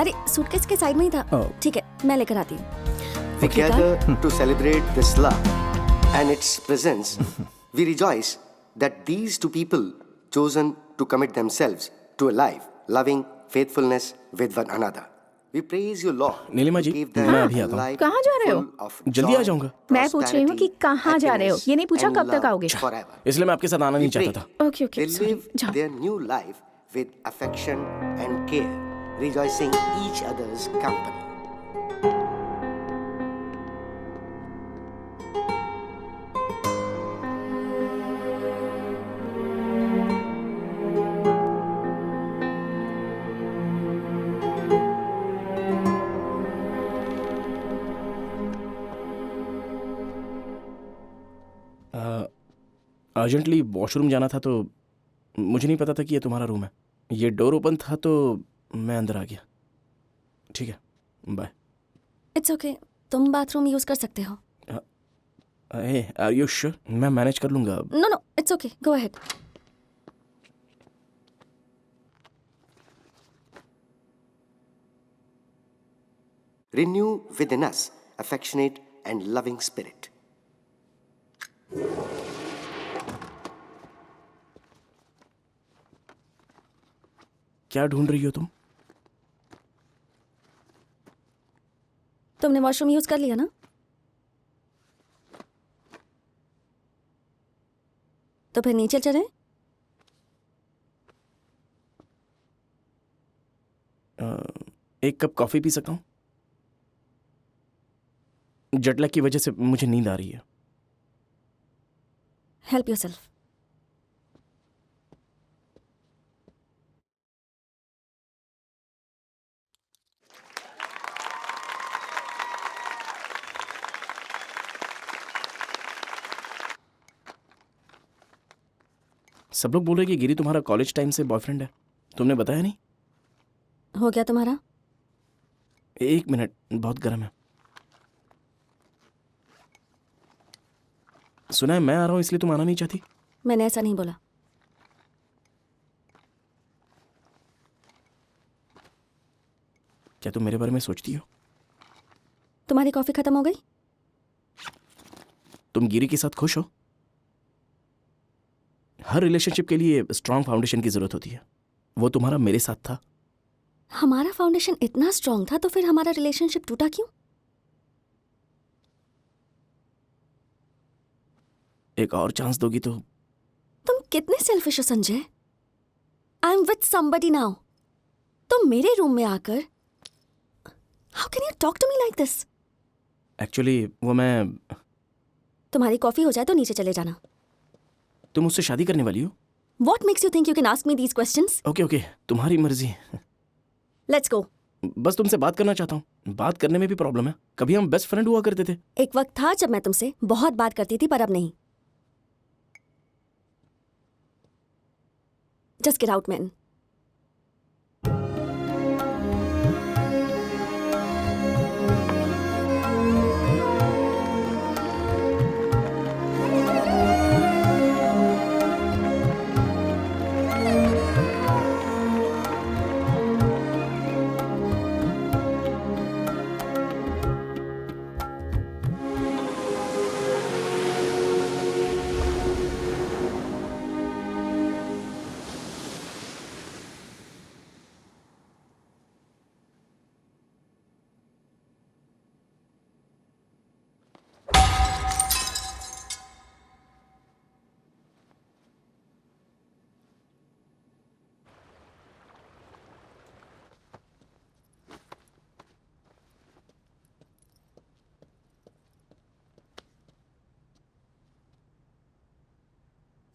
अरे सूटकेस के साइड में ही था। ठीक है, मैं लेकर आती हूँ। We gather to celebrate this love and its presence. We rejoice that these two people chosen to commit themselves to a life loving faithfulness with one another. We praise you, Lord. Nilima जी, मैं अभी आता हूँ। कहाँ जा रहे हो? जल्दी आ जाऊंगा। मैं पूछ रही हूँ कि कहाँ जा रहे हो, ये नहीं पूछा कब तक आओगे। इसलिए मैं आपके साथ आना नहीं चाहता था। Okay okay, They live their new life with affection and care, rejoicing each other's company. Urgently washroom जाना था तो मुझे नहीं पता था कि ये तुम्हारा रूम है। ये डोर ओपन था तो मैं अंदर आ गया। ठीक है, बाय। इट्स ओके, तुम बाथरूम यूज कर सकते हो। Are you sure? मैं मैनेज कर लूंगा। No no, it's okay, go ahead. Renew within us affectionate and loving spirit. क्या ढूंढ रही हो तुम? तुमने वॉशरूम यूज कर लिया ना? तो फिर नीचे चलें? एक कप कॉफी पी सकता हूँ? जेटलैग की वजह से मुझे नींद आ रही है। Help yourself. सब लोग बोल रहे कि गिरी तुम्हारा कॉलेज टाइम से बॉयफ्रेंड है। तुमने बताया नहीं? हो गया तुम्हारा? एक मिनट, बहुत गर्म है। सुना है मैं आ रहा हूं इसलिए तुम आना नहीं चाहती? मैंने ऐसा नहीं बोला। क्या तुम मेरे बारे में सोचती हो? तुम्हारी कॉफी खत्म हो गई? तुम गिरी के साथ खुश हो? हर रिलेशनशिप के लिए स्ट्रांग फाउंडेशन की जरूरत होती है। वो तुम्हारा मेरे साथ था। हमारा फाउंडेशन इतना स्ट्रांग था तो फिर हमारा रिलेशनशिप टूटा क्यों? एक और चांस दोगी तो? तुम कितने सेल्फिश हो Sanjay. I am with somebody now. तुम मेरे रूम में आकर how can you talk to me like this? Actually वो मैं। तुम्हारी कॉफी हो जाए तो नीचे चले जाना। तुम मुझसे शादी करने वाली हो? What makes you think you can ask me these questions? Okay okay, तुम्हारी मर्जी। Let's go. बस तुमसे बात करना चाहता हूँ। बात करने में भी प्रॉब्लम है। कभी हम बेस्ट फ्रेंड हुआ करते थे। एक वक्त था जब मैं तुमसे बहुत बात करती थी पर अब नहीं। Just get out, man.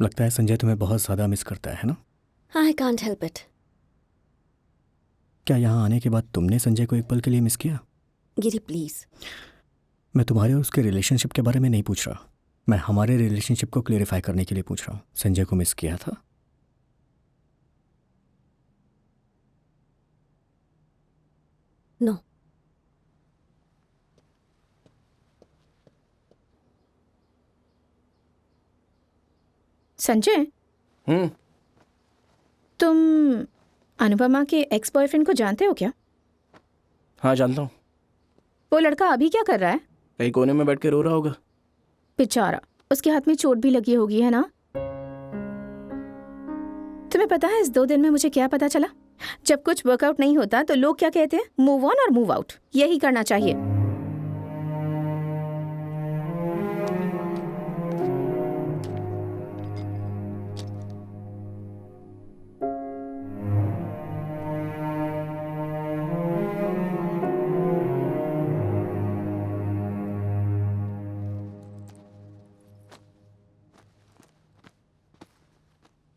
लगता है संजय तुम्हें बहुत ज़्यादा मिस करता है ना? I can't help it. क्या यहाँ आने के बाद तुमने संजय को एक पल के लिए मिस किया? गिरी प्लीज। मैं तुम्हारे और उसके रिलेशनशिप के बारे में नहीं पूछ रहा। मैं हमारे रिलेशनशिप को क्लेरिफाई करने के लिए पूछ रहा हूँ। संजय को मिस किया था? नो। संजय, तुम अनुपमा के एक्स बॉयफ्रेंड को जानते हो क्या? हाँ जानता हूँ। वो लड़का अभी क्या कर रहा है? कहीं कोने में बैठ के रो रहा होगा। बेचारा, उसके हाथ में चोट भी लगी होगी, है ना? तुम्हें पता है इस 2 दिन में मुझे क्या पता चला? जब कुछ वर्कआउट नहीं होता तो लोग क्या कहते हैं? मूव ऑन और मूव आउट। यही करना चाहिए।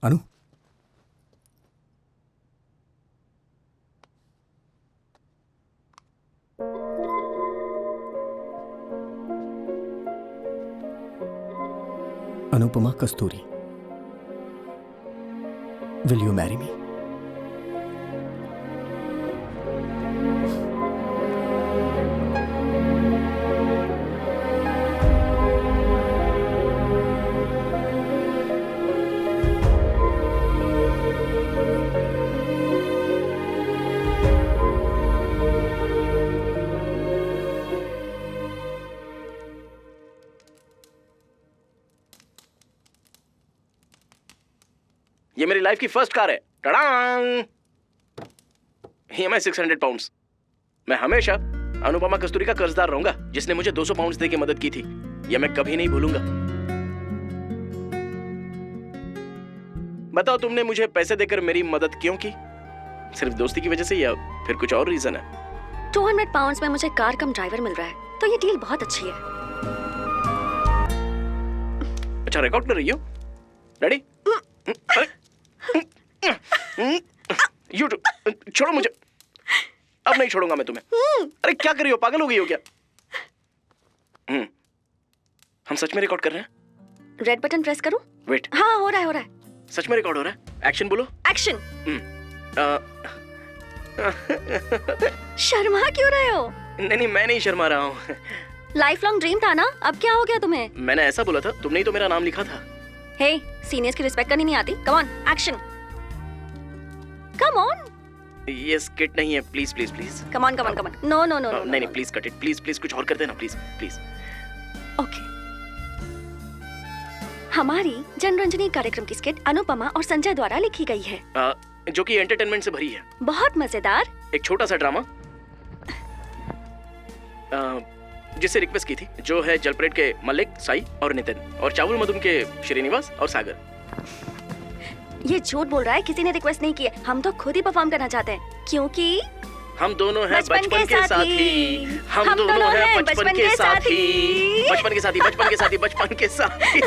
अनु, अनुपमा कस्तूरी, विल यू मैरी मी? ये मेरी लाइफ की फर्स्ट कार है। टडांग! EMI 600 pounds. मैं हमेशा अनुपमा कस्तूरी का कर्जदार रहूंगा, जिसने मुझे 200 पाउंड्स दे के मदद की थी। यह मैं कभी नहीं भूलूंगा। बताओ, तुमने मुझे पैसे देकर मेरी मदद क्यों की? सिर्फ दोस्ती की वजह से या फिर कुछ और रीजन है? 200 पाउंड्स में मुझे कार कम ड्राइवर मिल रहा है, तो ये डील बहुत अच्छी है। अच्छा, रिकॉर्ड कर रही हो? रेडी? छोड़ो मुझे। अब नहीं छोड़ूंगा मैं तुम्हें। अरे क्या कर रही हो, पागल हो गई हो क्या? हम सच में रिकॉर्ड कर रहे हैं? रेड बटन प्रेस करूं? वेट, हाँ, हो रहा है। सच में रिकॉर्ड हो रहा है? एक्शन बोलो। एक्शन। शर्मा क्यों रहे हो? नहीं, मैं नहीं शर्मा रहा हूँ। लाइफ लॉन्ग ड्रीम था ना, अब क्या हो गया तुम्हें? मैंने ऐसा बोला था, तुमने ही तो मेरा नाम लिखा था। हे, सीनियर्स की रिस्पेक्ट करनी नहीं आती? Come on, action. Come on. ये स्किट नहीं है, please please please. Come on, come on, come on. No no no no. नहीं, please cut it, please please कुछ और कर देना, प्लीज प्लीज। ओके। हमारी जनरंजनी कार्यक्रम की स्किट अनुपमा और संजय द्वारा लिखी गई है, जो कि एंटरटेनमेंट से भरी है। बहुत मजेदार। एक छोटा सा ड्रामा जिससे रिक्वेस्ट की थी, जो है जलप्रेट के मलिक, साई और नितिन, और चावल मधुम के श्रीनिवास और सागर। ये झूठ बोल रहा है, किसी ने रिक्वेस्ट नहीं की है। हम तो खुद ही परफॉर्म करना चाहते हैं, क्योंकि हम दोनों हैं बचपन के साथी। हम दोनों हैं बचपन के साथी। बचपन के साथी, बचपन के साथी, बचपन के साथी।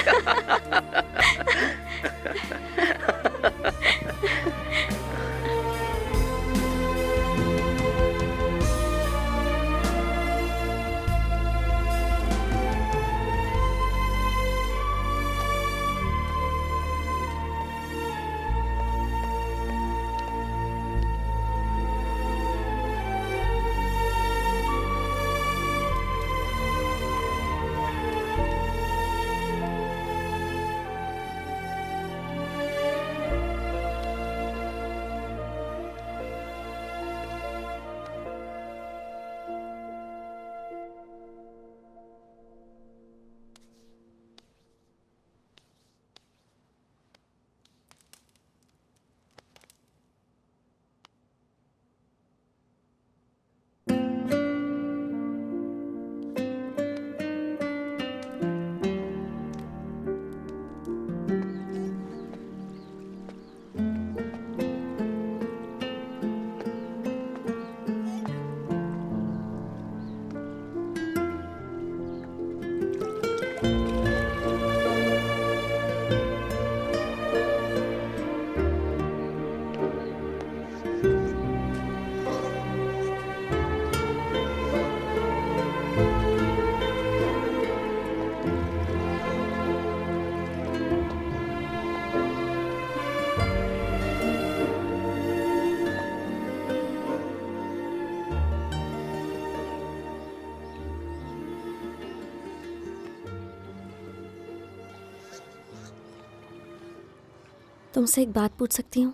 तुमसे एक बात पूछ सकती हूँ?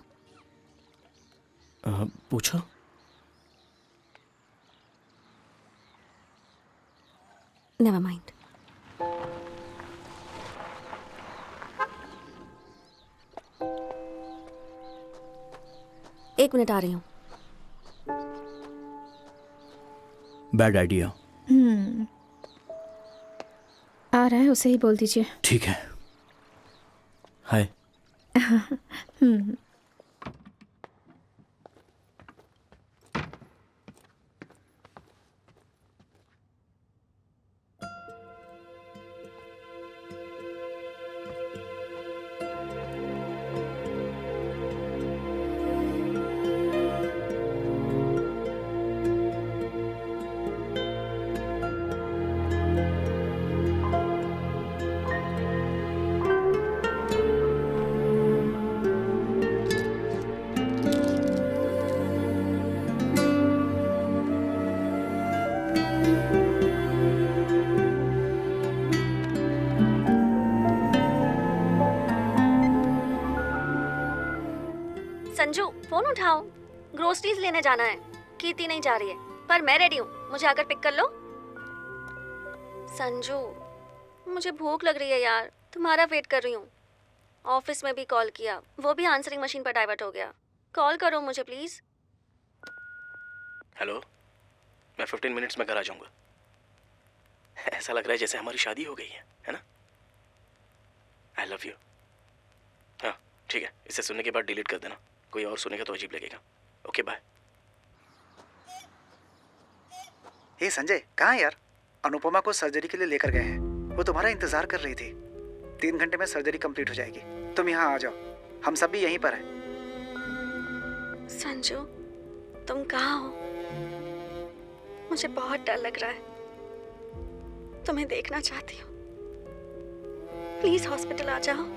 पूछो। Never mind. एक मिनट आ रही हूँ। Bad idea. आ रहा है, उसे ही बोल दीजिए। ठीक है। हाय। संजू, फोन उठाओ। ग्रोसरीज लेने जाना है। कीर्ति नहीं जा रही है, पर मैं रेडी हूँ। मुझे आकर पिक कर लो। संजू, मुझे भूख लग रही है यार। तुम्हारा वेट कर रही हूँ। ऑफिस में भी कॉल किया, वो भी आंसरिंग मशीन पर डाइवर्ट हो गया। कॉल करो मुझे प्लीज। हेलो, मैं 15 मिनट्स में घर आ जाऊंगा। ऐसा लग रहा है जैसे हमारी शादी हो गई है ना? I love you. हाँ ठीक है, इसे सुनने के बाद डिलीट कर देना। कोई और सुनेगा तो अजीब लगेगा। Okay bye. हे संजय, कहाँ है यार? अनुपमा को सर्जरी के लिए लेकर गए हैं। वो तुम्हारा इंतजार कर रही थी। 3 घंटे में सर्जरी कंप्लीट हो जाएगी। तुम यहाँ आ जाओ, हम सब भी यहीं पर हैं। संजू, तुम कहाँ हो? मुझे बहुत डर लग रहा है। तुम्हें देखना चाहती हूँ। प्लीज हॉस्पिटल आ जाओ।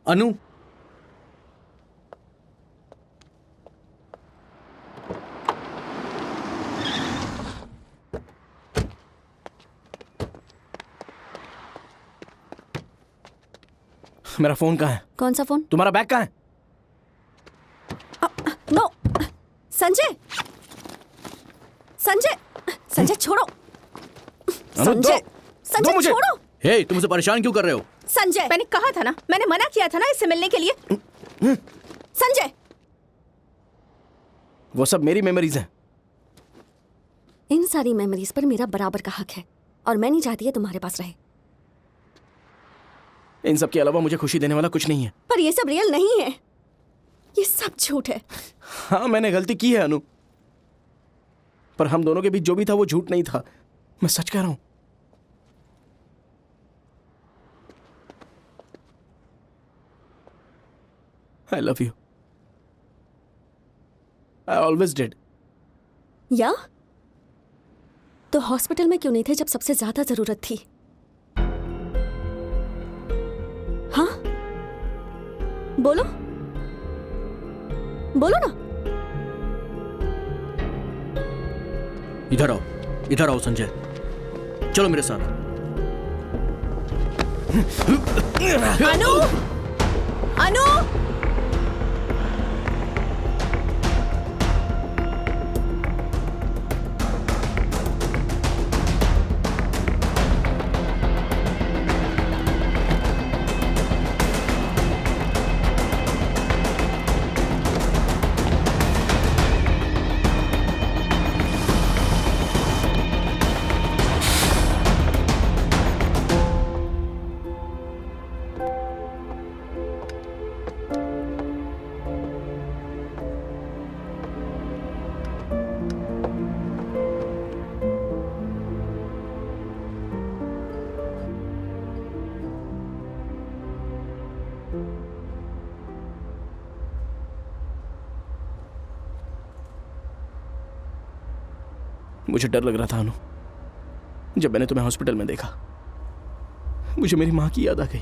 अनु, मेरा फोन कहाँ है? कौन सा फोन? तुम्हारा बैग कहाँ है? नो, संजय, संजय, संजय छोड़ो। संजय, संजय छोड़ो। हे, तुम उसे परेशान क्यों कर रहे हो? संजय, मैंने कहा था ना, मैंने मना किया था ना इससे मिलने के लिए। संजय, वो सब मेरी मेमोरीज हैं। इन सारी मेमोरीज पर मेरा बराबर का हक है और मैं नहीं चाहती है तुम्हारे पास रहे। इन सब के अलावा मुझे खुशी देने वाला कुछ नहीं है। पर ये सब रियल नहीं है, ये सब झूठ है। हाँ, मैंने गलती की है अनु, पर हम दोनों के बीच जो भी था वो झूठ नहीं था। मैं सच कह रहा हूं। I love you. I always did. या तो हॉस्पिटल में क्यों नहीं थे जब सबसे ज्यादा जरूरत थी? हाँ, बोलो बोलो ना। इधर आओ संजय, चलो मेरे साथ। अनु, अनु, मुझे डर लग रहा था अनु, जब मैंने तुम्हें हॉस्पिटल में देखा मुझे मेरी माँ की याद आ गई।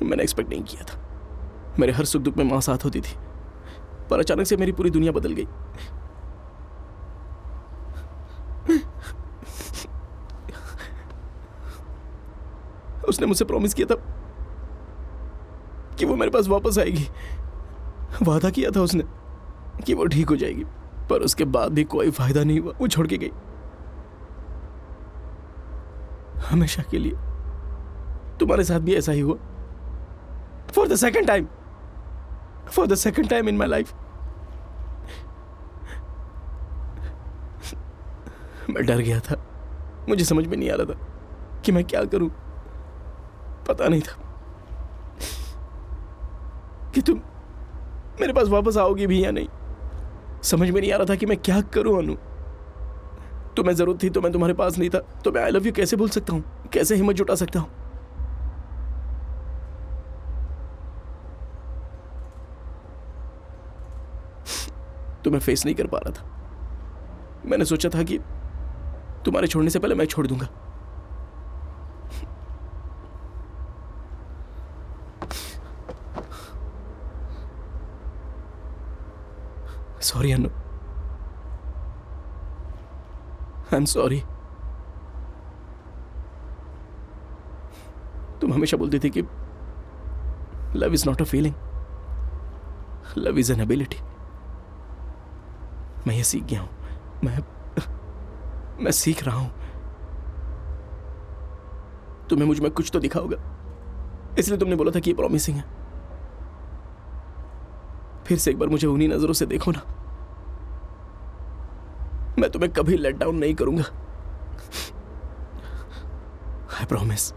मैंने एक्सपेक्ट नहीं किया था। मेरे हर सुख दुख में माँ साथ होती थी, पर अचानक से मेरी पूरी दुनिया बदल गई। उसने मुझसे प्रॉमिस किया था कि वो मेरे पास वापस आएगी। वादा किया था उसने कि वो ठीक हो जाएगी, पर उसके बाद भी कोई फायदा नहीं हुआ। वो छोड़ के गई हमेशा के लिए। तुम्हारे साथ भी ऐसा ही हुआ। For the second time in my life. मैं डर गया था। मुझे समझ में नहीं आ रहा था कि मैं क्या करूं। पता नहीं था कि तुम मेरे पास वापस आओगी भी या नहीं। समझ में नहीं आ रहा था कि मैं क्या करूं अनु। तुम्हें जरूरत थी तो मैं तुम्हारे पास नहीं था, तो मैं आई लव यू कैसे बोल सकता हूं? कैसे हिम्मत जुटा सकता हूं? तुम्हें फेस नहीं कर पा रहा था। मैंने सोचा था कि तुम्हारे छोड़ने से पहले मैं छोड़ दूंगा। Sorry Anu, I am sorry. तुम हमेशा बोलती थी कि love is not a feeling, love is an ability. मैं ये सीख गया हूं। मैं सीख रहा हूं। तुम्हें मुझ में कुछ तो दिखा होगा, इसलिए तुमने बोला था कि ये प्रॉमिसिंग है। फिर से एक बार मुझे उन्हीं नजरों से देखो ना। मैं तुम्हें कभी लेट डाउन नहीं करूंगा। I promise.